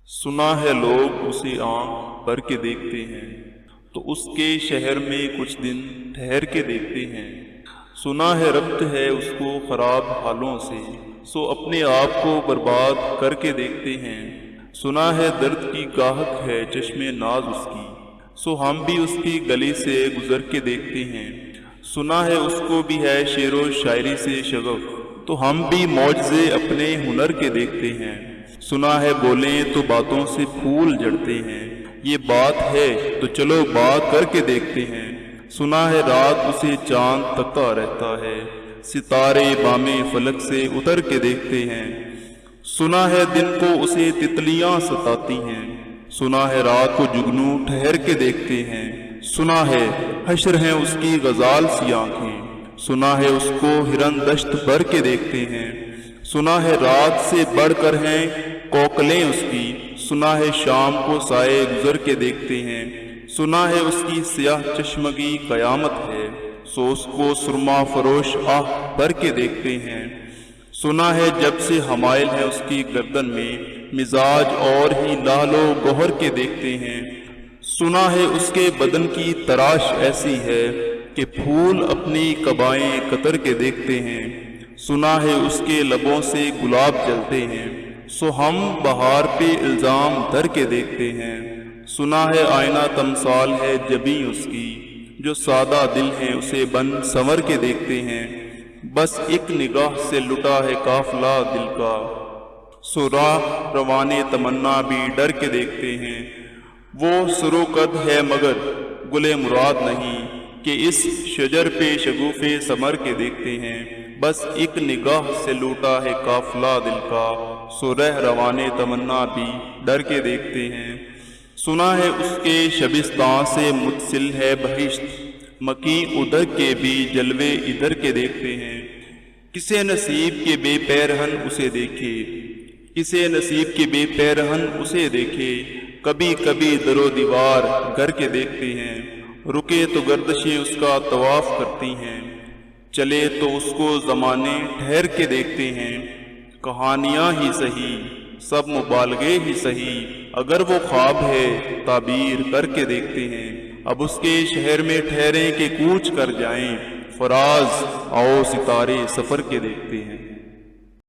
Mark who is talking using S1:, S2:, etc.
S1: سنا ہے لوگ اسے آنکھ بھر کے دیکھتے ہیں تو اس کے شہر میں کچھ دن ٹھہر کے دیکھتے ہیں۔ سنا ہے ربط ہے اس کو خراب حالوں سے، سو اپنے آپ کو برباد کر کے دیکھتے ہیں۔ سنا ہے درد کی گاہک ہے چشم ناز اس کی، سو ہم بھی اس کی گلی سے گزر کے دیکھتے ہیں۔ سنا ہے اس کو بھی ہے شعر و شاعری سے شغف، تو ہم بھی معجزے اپنے ہنر کے دیکھتے ہیں۔ سنا ہے بولیں تو باتوں سے پھول جڑتے ہیں، یہ بات ہے تو چلو بات کر کے دیکھتے ہیں۔ سنا ہے رات اسے چاند تکتا رہتا ہے، ستارے بامے فلک سے اتر کے دیکھتے ہیں۔ سنا ہے دن کو اسے تتلیاں ستاتی ہیں، سنا ہے رات کو جگنو ٹھہر کے دیکھتے ہیں۔ سنا ہے حشر ہیں اس کی غزال سی آنکھیں، سنا ہے اس کو ہرن دشت بھر کے دیکھتے ہیں۔ سنا ہے رات سے بڑھ کر ہیں کوکلیں اس کی، سنا ہے شام کو سائے گزر کے دیکھتے ہیں۔ سنا ہے اس کی سیاہ چشمگی قیامت ہے، سو اس کو سرما فروش آہ بھر کے دیکھتے ہیں۔ سنا ہے جب سے حمائل ہے اس کی گردن میں، مزاج اور ہی لال و گوہر کے دیکھتے ہیں۔ سنا ہے اس کے بدن کی تراش ایسی ہے کہ پھول اپنی قبائیں قطر کے دیکھتے ہیں۔ سنا ہے اس کے لبوں سے گلاب جلتے ہیں، سو ہم بہار پہ الزام دھر کے دیکھتے ہیں۔ سنا ہے آئینہ تمثال ہے جبیں اس کی، جو سادہ دل ہیں اسے بن سنور کے دیکھتے ہیں۔ بس ایک نگاہ سے لٹا ہے قافلہ دل کا، سو راہ روانے تمنا بھی ڈر کے دیکھتے ہیں۔ وہ سر و قد ہے مگر گل مراد نہیں، کہ اس شجر پہ شگوفے ثمر کے دیکھتے ہیں۔ بس ایک نگاہ سے لوٹا ہے قافلہ دل کا، سو رہ روانے تمنا بھی ڈر کے دیکھتے ہیں۔ سنا ہے اس کے شبستان سے متصل ہے بہشت، مکیں ادھر کے بھی جلوے ادھر کے دیکھتے ہیں۔ کسے نصیب کے بے پیرہن اسے دیکھے، کسے نصیب کے بے پیرہن اسے دیکھے، کبھی کبھی در و دیوار گر کے دیکھتے ہیں۔ رکے تو گردشیں اس کا طواف کرتی ہیں، چلے تو اس کو زمانے ٹھہر کے دیکھتے ہیں۔ کہانیاں ہی سہی سب مبالغے ہی سہی، اگر وہ خواب ہے تعبیر کر کے دیکھتے ہیں۔ اب اس کے شہر میں ٹھہریں کہ کوچ کر جائیں، فراز آؤ ستارے سفر کے دیکھتے ہیں۔